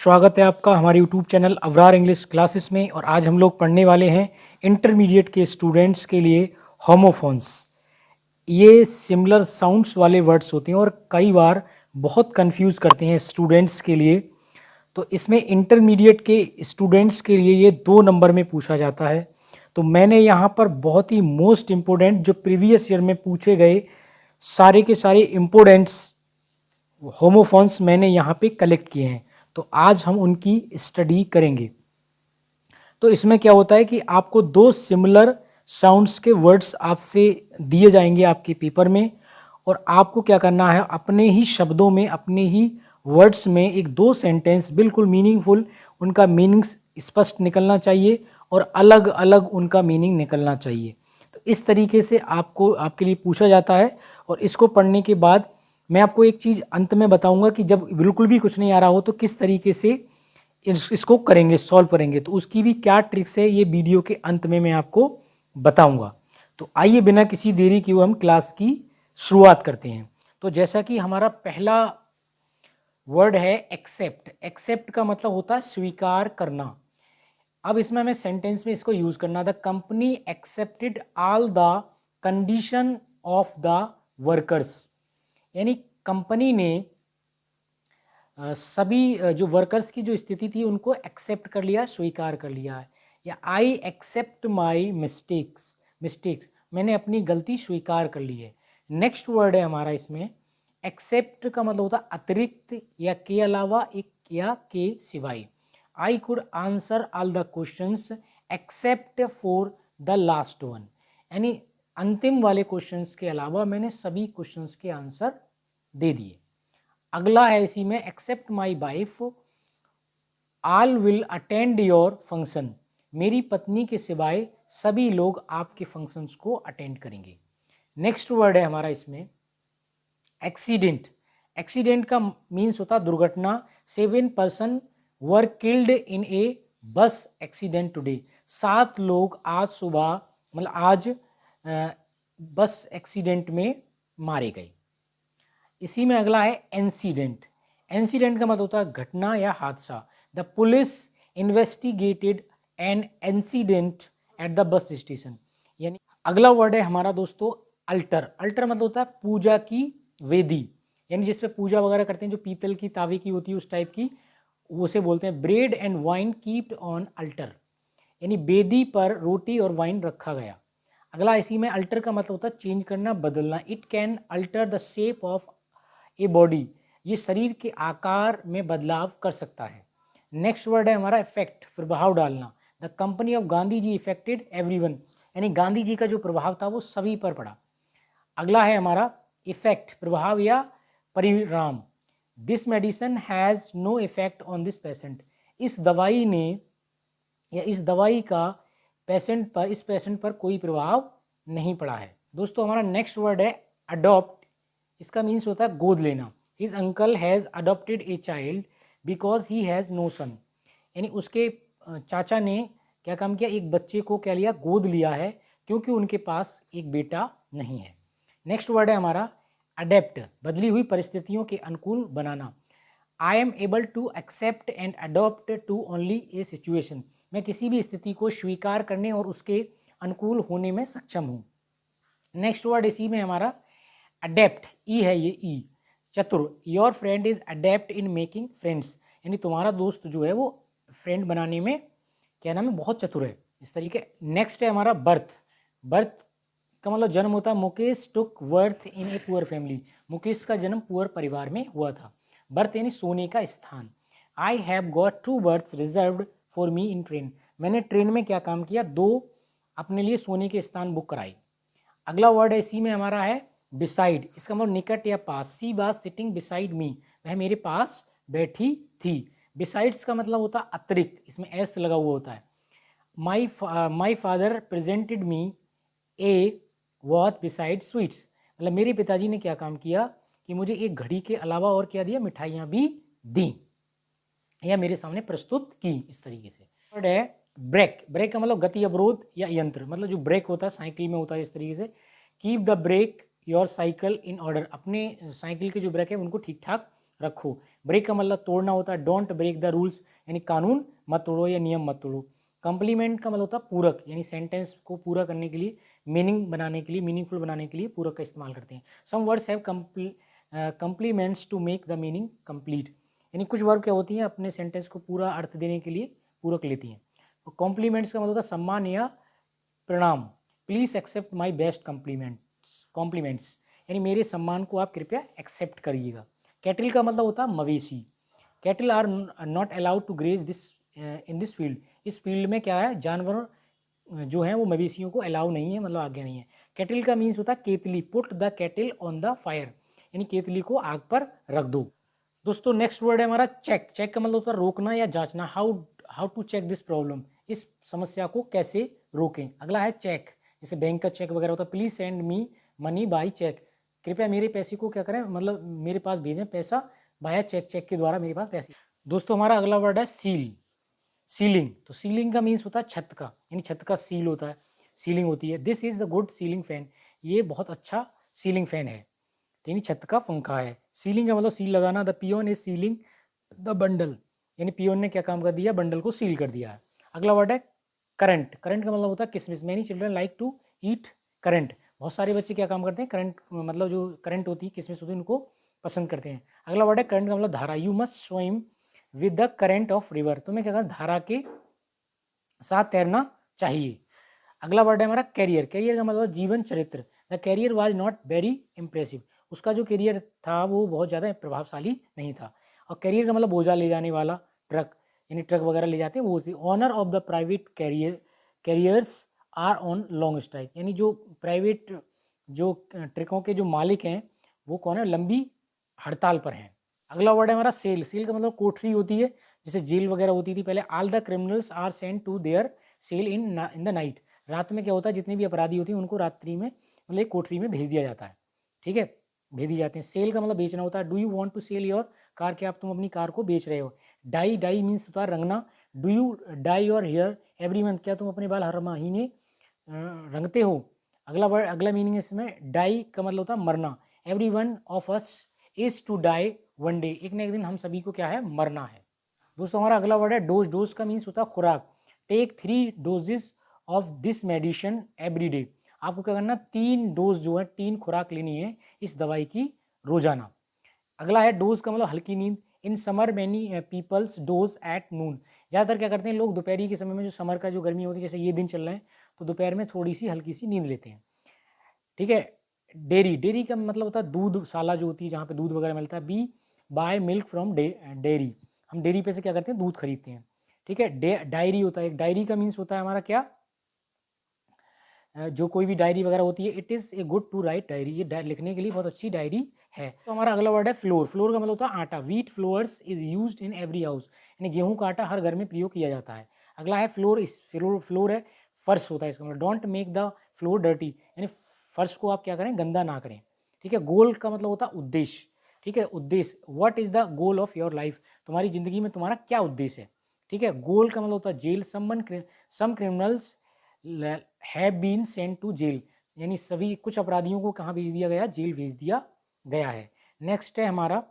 स्वागत है आपका हमारे YouTube channel Abrar English classes में। और आज हम लोग पढ़ने वाले हैं इंटरमीडिएट के स्टूडेंट्स के लिए होमोफोन्स। ये सिमिलर साउंड्स वाले वर्ड्स होते हैं और कई बार बहुत कंफ्यूज करते हैं स्टूडेंट्स के लिए। तो इसमें इंटरमीडिएट के स्टूडेंट्स के लिए ये 2 नंबर में पूछा जाता है। तो मैंने यहाँ पर बहुत ही मोस्ट इम्पोर्टेंट जो प्रीवियस ईयर में पूछे गए सारे के सारे इम्पोर्टेंट्स होमोफोन्स मैंने यहाँ पे कलेक्ट किए हैं। तो आज हम उनकी स्टडी करेंगे। तो इसमें क्या होता है कि आपको 2 सिमिलर साउंड्स के वर्ड्स आपसे दिए जाएंगे आपके पेपर में, और आपको क्या करना है, अपने ही शब्दों में अपने ही वर्ड्स में 1-2 सेंटेंस बिल्कुल मीनिंगफुल, उनका मीनिंग स्पष्ट निकलना चाहिए और अलग अलग उनका मीनिंग निकलना चाहिए। तो इस तरीके से आपको आपके लिए पूछा जाता है। और इसको पढ़ने के बाद मैं आपको एक चीज़ अंत में बताऊंगा कि जब बिल्कुल भी कुछ नहीं आ रहा हो तो किस तरीके से इसको करेंगे, सॉल्व करेंगे। तो उसकी भी क्या ट्रिक्स है ये वीडियो के अंत में मैं आपको बताऊंगा। तो आइए बिना किसी देरी के हम क्लास की शुरुआत करते हैं। तो जैसा कि हमारा पहला वर्ड है एक्सेप्ट। एक्सेप्ट का मतलब होता है स्वीकार करना। अब इसमें हमें सेंटेंस में इसको यूज करना। The company accepted all the condition of the workers, यानी कंपनी ने सभी जो वर्कर्स की जो स्थिति थी उनको एक्सेप्ट कर लिया, स्वीकार कर लिया है। या आई एक्सेप्ट माई मिस्टेक्स, मैंने अपनी गलती स्वीकार कर ली है। नेक्स्ट वर्ड है हमारा इसमें एक्सेप्ट का मतलब होता है अतिरिक्त या के अलावा, एक या के सिवाय। I could answer all the questions except for the last one, यानी अंतिम वाले क्वेश्चंस के अलावा मैंने सभी क्वेश्चंस के आंसर दे दिए। अगला है इसी में except my wife all will attend your function, मेरी पत्नी के सिवाय सभी लोग आपके फंक्शंस को अटेंड करेंगे। नेक्स्ट वर्ड है हमारा इसमें एक्सीडेंट। एक्सीडेंट का मीन्स होता है दुर्घटना। 7 पर्सन वर किल्ड इन ए बस एक्सीडेंट टुडे, 7 लोग आज सुबह मतलब आज बस एक्सीडेंट में मारे गए। इसी में अगला है इंसिडेंट। इंसिडेंट का मतलब होता है घटना या हादसा। The police investigated an incident at the bus station, यानी अगला वर्ड है हमारा दोस्तों अल्टर। अल्टर मतलब होता है पूजा की वेदी, यानी जिस पे पूजा वगैरह करते हैं, जो पीतल की तावे की होती है उस टाइप की, उसे बोलते हैं। Bread and wine keeped on alter, यानी बेदी पर रोटी और वाइन रखा गया। अगला इसी में अल्टर का मतलब होता है चेंज करना, बदलना। It can alter the shape of a body, ये शरीर के आकार में बदलाव कर सकता है। नेक्स्ट वर्ड है हमारा इफेक्ट, प्रभाव डालना। The company of Gandhi ji affected everyone, यानी गांधी जी का जो प्रभाव था वो सभी पर पड़ा। अगला है हमारा इफेक्ट, प्रभाव या परिणाम। This medicine has no effect on this patient, इस दवाई ने या इस दवाई का इस पेशेंट पर कोई प्रभाव नहीं पड़ा है। दोस्तों हमारा नेक्स्ट वर्ड है अडॉप्ट। इसका मीन्स होता है गोद लेना। His uncle has adopted a child because he has no son, यानी उसके चाचा ने क्या काम किया, एक बच्चे को क्या लिया, गोद लिया है, क्योंकि उनके पास एक बेटा नहीं है। नेक्स्ट वर्ड है हमारा अडेप्ट, बदली हुई परिस्थितियों के अनुकूल बनाना। I am able to accept and adopt to only a situation, मैं किसी भी स्थिति को स्वीकार करने और उसके अनुकूल होने में सक्षम हूँ। नेक्स्ट वर्ड इसी में हमारा अडेप्ट, ई है ये ई, चतुर। Your friend is adapt in making friends, यानी तुम्हारा दोस्त जो है वो फ्रेंड बनाने में क्या नाम है, बहुत चतुर है, इस तरीके। नेक्स्ट है हमारा बर्थ। बर्थ का मतलब जन्म होता है। मुकेश टुक birth in a poor family, Mukesh का जन्म पुअर परिवार में हुआ था। बर्थ यानी सोने का स्थान। I have got 2 berths reserved for me in train, मैंने ट्रेन में क्या काम किया, 2 अपने लिए सोने के स्थान बुक कराए। अगला वर्ड है इसी में हमारा है बिसाइड। इसका मतलब निकट या पास। She was sitting beside me, वह मेरे पास बैठी थी। बिसाइड्स का मतलब होता है अतिरिक्त, इसमें एस लगा हुआ होता है। My father presented me A watch beside sweets, मतलब मेरे पिताजी ने क्या काम किया कि मुझे एक घड़ी के अलावा और क्या दिया, मिठाइयाँ भी दी या मेरे सामने प्रस्तुत की, इस तरीके से। वर्ड है ब्रेक। ब्रेक का मतलब गति अवरोध या यंत्र, मतलब जो ब्रेक होता है साइकिल में होता है इस तरीके से। Keep the brake your cycle in order, अपने साइकिल के जो ब्रेक है उनको ठीक ठाक रखो। ब्रेक का मतलब तोड़ना होता है, डोंट ब्रेक द रूल्स यानी कानून मत तोड़ो या नियम मत तोड़ो। कॉम्प्लीमेंट का मतलब होता है पूरक, यानी सेंटेंस को पूरा करने के लिए, मीनिंग बनाने के लिए, मीनिंगफुल बनाने के लिए पूरक का इस्तेमाल करते हैं। Some words have complements to make the meaning complete, यानी कुछ वर्ब क्या होती हैं अपने सेंटेंस को पूरा अर्थ देने के लिए पूरक लेती हैं। कॉम्प्लीमेंट्स का मतलब होता है सम्मान या प्रणाम। Please accept my best compliments, यानी मेरे सम्मान को आप कृपया एक्सेप्ट करिएगा। कैटल का मतलब होता है मवेशी। Cattle are not allowed to graze this in this field, इस फील्ड में क्या है, जानवर जो हैं वो मवेशियों को अलाउ नहीं है, मतलब आज्ञा नहीं है। कैटल का मीन्स होता है केतली, put the cattle on the fire, यानी केतली को आग पर रख दो। दोस्तों नेक्स्ट वर्ड है हमारा चेक। चेक का मतलब होता है रोकना या जांचना। How to check this problem, इस समस्या को कैसे रोकें। अगला है चेक, जैसे बैंक का चेक वगैरह होता है। Please send me money by cheque, कृपया मेरे पैसे को क्या करें, मतलब मेरे पास भेजें पैसा बाया चेक, चेक के द्वारा मेरे पास पैसे। दोस्तों हमारा अगला वर्ड है सील, सीलिंग। तो सीलिंग का मीन्स होता है छत का, यानी छत का सील होता है, सीलिंग होती है। This is the good ceiling fan, ये बहुत अच्छा सीलिंग फैन है, यानी छत का पंखा है। सीलिंग का मतलब सील लगाना। The peon is sealing the bundle, यानी पियोन ने क्या काम कर दिया, बंडल को सील कर दिया है। अगला वर्ड है करंट। करंट का मतलब होता है किशमिश। Many children like to eat currant, बहुत सारे बच्चे क्या काम करते हैं, करंट मतलब जो करंट होती है, किशमिश होती है, उनको पसंद करते हैं। अगला वर्ड है करंट का मतलब धारा। You must swim with the current of river, तुम्हें क्या करना, धारा के साथ तैरना चाहिए। अगला वर्ड है हमारा कैरियर। कैरियर का मतलब जीवन चरित्र। The career was not very impressive, उसका जो कैरियर था वो बहुत ज़्यादा प्रभावशाली नहीं था। और कैरियर का मतलब बोझा ले जाने वाला, ट्रक, यानी ट्रक वगैरह ले जाते हैं वो। Owner of the private carriers are on long strike, यानी जो प्राइवेट जो ट्रकों के जो मालिक हैं वो कौन है, लंबी हड़ताल पर हैं। अगला वर्ड है हमारा सेल। सेल का मतलब कोठरी होती है, जैसे जेल वगैरह होती थी पहले। All the criminals are sent to their cell in the night, रात में क्या होता है, जितने भी अपराधी होते हैं उनको रात्रि में मतलब एक कोठरी में भेज दिया जाता है, ठीक है, भेज दिए जाते हैं। सेल का मतलब बेचना होता है। Do you want to sell your car, क्या आप तुम अपनी कार को बेच रहे हो। डाई, डाई मीन्स होता है रंगना। Do you dye your hair every month, क्या तुम अपने बाल हर महीने रंगते हो। अगला वर्ड, अगला मीनिंग इसमें डाई का मतलब होता है मरना। Every one of us is to die one day, एक ना एक दिन हम सभी को क्या है, मरना है। दोस्तों हमारा अगला वर्ड है डोज। डोज का मीन्स होता है खुराक। Take 3 doses of this medicine every day, आपको क्या करना, 3 डोज जो है, 3 खुराक लेनी है इस दवाई की रोजाना। अगला है डोज का मतलब हल्की नींद। In summer many peoples doze at noon, ज़्यादातर क्या करते हैं लोग दोपहरी के समय में, जो समर का जो गर्मी होती है, जैसे ये दिन चल रहे हैं, तो दोपहर में थोड़ी सी हल्की सी नींद लेते हैं, ठीक है। डेयरी, डेयरी का मतलब होता है दूध शाला जो होती है, जहाँ पे दूध वगैरह मिलता है। We buy milk from dairy, हम डेयरी पे से क्या करते हैं, दूध खरीदते हैं, ठीक है। डायरी होता है, एक डायरी का मीन्स होता है हमारा क्या, जो कोई भी डायरी वगैरह होती है, it is a good to write diary, ये लिखने के लिए बहुत अच्छी डायरी है। तो हमारा अगला वर्ड है फ्लोर। फ्लोर का मतलब होता है आटा। Wheat floors is used in every house, यानी गेहूं का आटा हर घर में प्रयोग किया जाता है। अगला है फ्लोर। इस फ्लोर है फर्श होता है इसका मतलब। Don't make the floor dirty, यानी फर्श को आप क्या करें, गंदा ना करें, ठीक है। गोल का मतलब होता है उद्देश्य, ठीक है, उद्देश्य। What is the goal of your life, तुम्हारी जिंदगी में तुम्हारा क्या उद्देश्य है, ठीक है। गोल का मतलब होता है jail. Some criminals have been sent to jail, यानी सभी कुछ अपराधियों को कहाँ भेज दिया गया, जेल भेज दिया गया है। नेक्स्ट है हमारा,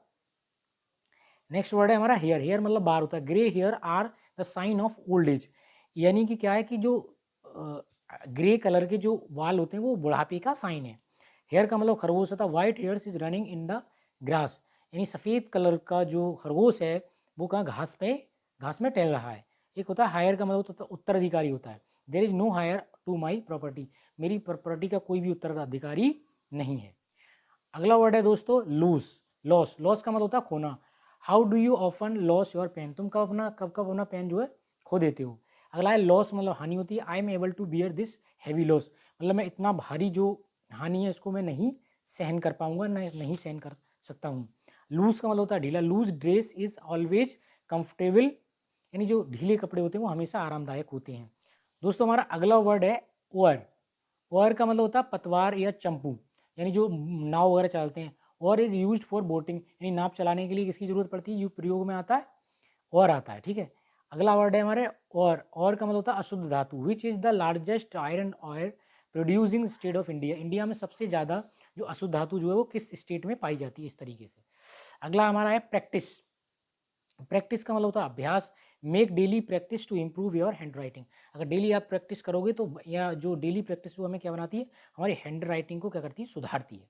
नेक्स्ट वर्ड है हमारा हेयर। हेयर मतलब बार होता है। Grey hair are the sign of old age, यानी कि क्या है कि जो ग्रे कलर के जो बाल होते हैं वो बुढ़ापे का साइन है। हेयर का मतलब खरगोश होता है। White hairs is running in the grass, यानी सफ़ेद कलर का जो खरगोश है वो कहाँ, घास में टहल रहा है। एक होता है हायर का मतलब होता है उत्तराधिकारी होता है। There is no heir to my property, मेरी प्रॉपर्टी का कोई भी उत्तराधिकारी नहीं है। अगला वर्ड है दोस्तों लूज। लॉस, लॉस का मतलब होता है खोना। How do you often loss your pen, तुम कब अपना पेन जो है खो देते हो। अगला है लॉस, मतलब हानि होती है। I am able to bear this heavy loss, मतलब मैं इतना भारी जो हानि है इसको मैं नहीं सहन कर पाऊंगा, नहीं सहन कर सकता हूँ। लूज का मतलब होता है ढीला। Loose dress is always comfortable, यानी जो ढीले कपड़े होते हैं वो हमेशा आरामदायक होते हैं। दोस्तों हमारा अगला वर्ड है ओअर। ओअर का मतलब होता है पतवार या चंपू, यानी जो नाव वगैरह चलाते हैं। ओअर इज यूज्ड फॉर बोटिंग, यानी नाव चलाने के लिए किसकी जरूरत पड़ती है, यू प्रयोग में आता है, ओअर आता है, ठीक है। अगला वर्ड है हमारे और का मतलब होता है अशुद्ध धातु। Which is the largest iron or producing state of India, India में सबसे ज़्यादा जो अशुद्ध धातु जो है वो किस स्टेट में पाई जाती है, इस तरीके से। अगला हमारा है प्रैक्टिस। प्रैक्टिस का मतलब होता है अभ्यास। Make daily practice to improve your hand writing. अगर डेली आप प्रैक्टिस करोगे तो, या जो डेली प्रैक्टिस वो हमें क्या बनाती है, हमारी हैंड राइटिंग को क्या करती है, सुधारती है।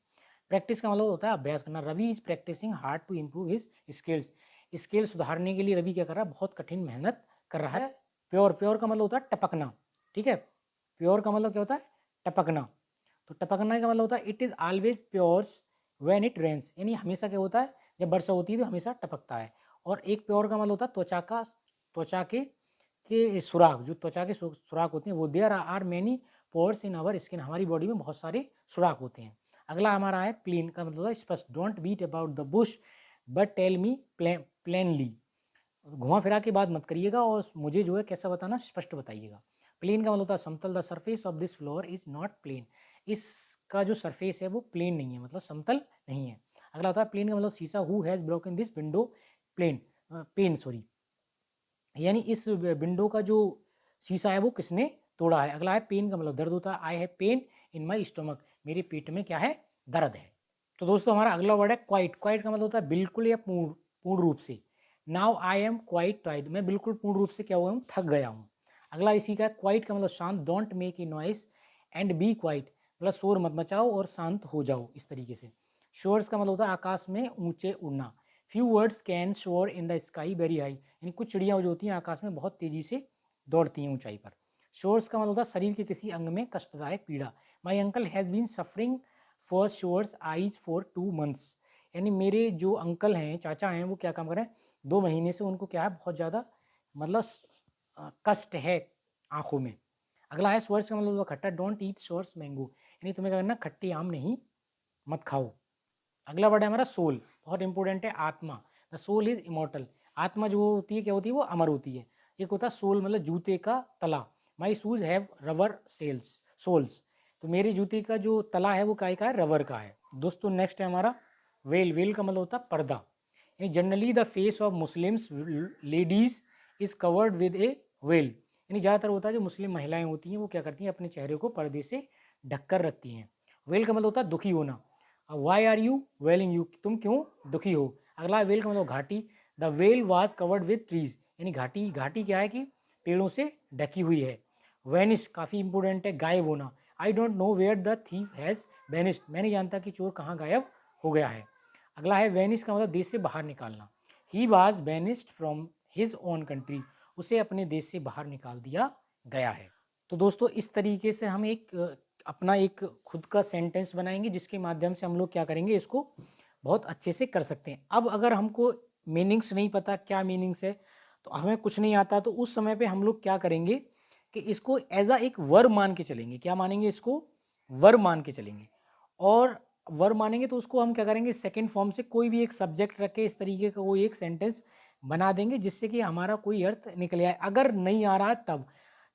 प्रैक्टिस का मतलब होता है अभ्यास करना। Ravi is practicing hard to improve his skills. Skill सुधारने के लिए रवि क्या कर रहा है, बहुत कठिन मेहनत कर रहा है। प्योर, प्योर का मतलब होता है टपकना, ठीक है। प्योर का मतलब क्या होता है, टपकना। तो टपकना का मतलब होता है it is always pours when it rains, यानी हमेशा क्या होता है, जब वर्षा होती है तो हमेशा टपकता है। और एक प्योर का मतलब होता है त्वचा का, त्वचा के सुराख, जो त्वचा के सुराख होते हैं वो, there are many pores in our skin, हमारी बॉडी में बहुत सारे सुराख होते हैं। अगला हमारा है प्लेन का मतलब है स्पष्ट। Don't beat about the bush but tell me plainly. घुमा फिरा के बात मत करिएगा और मुझे जो है कैसा बताना, स्पष्ट बताइएगा। प्लेन का मतलब होता है समतल। The surface of this floor is not plain. इसका जो सरफेस है वो प्लेन नहीं है, मतलब समतल नहीं है। अगला होता है प्लेन का मतलब शीशा। Who has broken this window pane sorry, यानी इस विंडो का जो शीशा है वो किसने तोड़ा है। अगला है पेन का मतलब दर्द होता है। I have pain in my stomach, मेरे पेट में क्या है, दर्द है। तो दोस्तों हमारा अगला वर्ड है क्वाइट। क्वाइट का मतलब होता है बिल्कुल या पूर्ण रूप से। Now I am quite tired, मैं बिल्कुल पूर्ण रूप से क्या हुआ हूँ, थक गया हूँ। अगला इसी का क्वाइट का मतलब शांत। Don't make a noise and be quiet, मतलब शोर मत मचाओ और शांत हो जाओ, इस तरीके से। शोर्स का मतलब होता है आकाश में ऊंचे उड़ना। फ्यू वर्ड्स कैन शोर in the sky very high, यानी कुछ चिड़ियाँ जो होती हैं आकाश में बहुत तेजी से दौड़ती हैं ऊंचाई पर। शोर्स का मतलब होता है शरीर के किसी अंग में कष्टदायक पीड़ा। My uncle has been suffering for sores eyes for 2 months, यानी मेरे जो अंकल हैं, चाचा हैं, वो क्या काम कर रहे हैं, 2 महीने से उनको क्या है, बहुत ज़्यादा मतलब कष्ट है आँखों में। अगला है स्वर्स का मतलब खट्टा। डोंट ईट स्वर्स मैंगो, यानी तुम्हें क्या करना, खट्टी आम नहीं मत खाओ। अगला वर्ड है हमारा सोल, बहुत इंपॉर्टेंट है, आत्मा। द सोल इज इमोर्टल, आत्मा जो होती है क्या होती है, वो अमर होती है। एक होता है सोल मतलब जूते का तला। My shoes have rubber soles, तो मेरे जूते का जो तला है वो काय का है, रबर का है। दोस्तों नेक्स्ट है हमारा वेल। वेल का मतलब होता है पर्दा। यानी generally the face of Muslims ladies is covered with A well, यानी ज़्यादातर होता है जो मुस्लिम महिलाएं होती हैं वो क्या करती हैं, अपने चेहरे को पर्दे से ढककर रखती हैं। वेल का मतलब होता है दुखी होना। Why are you wailing you, तुम क्यों दुखी हो। अगला वेल का मतलब घाटी। The vale was covered with trees, यानी घाटी, घाटी क्या है कि पेड़ों से ढकी हुई है। वेनिश काफ़ी इंपॉर्टेंट है, गायब होना। I don't know where the thief has vanished, मैं नहीं जानता कि चोर कहाँ गायब हो गया है। अगला है वेनिश का मतलब देश से बाहर निकालना। He was vanished from his own country, उसे अपने देश से बाहर निकाल दिया गया है। तो दोस्तों इस तरीके से हम अपना एक खुद का सेंटेंस बनाएंगे जिसके माध्यम से हम लोग क्या करेंगे, इसको बहुत अच्छे से कर सकते हैं। अब अगर हमको मीनिंग्स नहीं पता क्या मीनिंग्स है, तो हमें कुछ नहीं आता, तो उस समय पे हम लोग क्या करेंगे कि इसको एज अ एक वर्ब मान के चलेंगे। क्या मानेंगे, इसको वर्ब मान के चलेंगे। और वर्ब मानेंगे तो उसको हम क्या करेंगे, सेकंड फॉर्म से कोई भी एक सब्जेक्ट रख के इस तरीके का कोई एक सेंटेंस बना देंगे जिससे कि हमारा कोई अर्थ निकल आए। अगर नहीं आ रहा है तब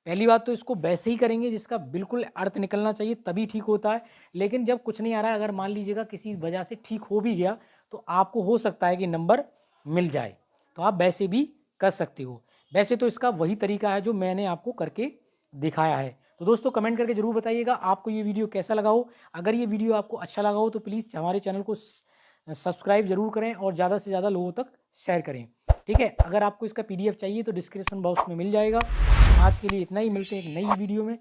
पहली बात तो इसको वैसे ही करेंगे जिसका बिल्कुल अर्थ निकलना चाहिए, तभी ठीक होता है। लेकिन जब कुछ नहीं आ रहा है, अगर मान लीजिएगा किसी वजह से ठीक हो भी गया, तो आपको हो सकता है कि नंबर मिल जाए, तो आप वैसे भी कर सकते हो। वैसे तो इसका वही तरीका है जो मैंने आपको करके दिखाया है। तो दोस्तों कमेंट करके ज़रूर बताइएगा आपको ये वीडियो कैसा लगा हो। अगर ये वीडियो आपको अच्छा लगा हो तो प्लीज़ हमारे चैनल को सब्सक्राइब ज़रूर करें और ज़्यादा से ज़्यादा लोगों तक शेयर करें, ठीक है। अगर आपको इसका PDF चाहिए तो डिस्क्रिप्शन बॉक्स में मिल जाएगा। आज के लिए इतना ही, मिलते हैं एक नई वीडियो में।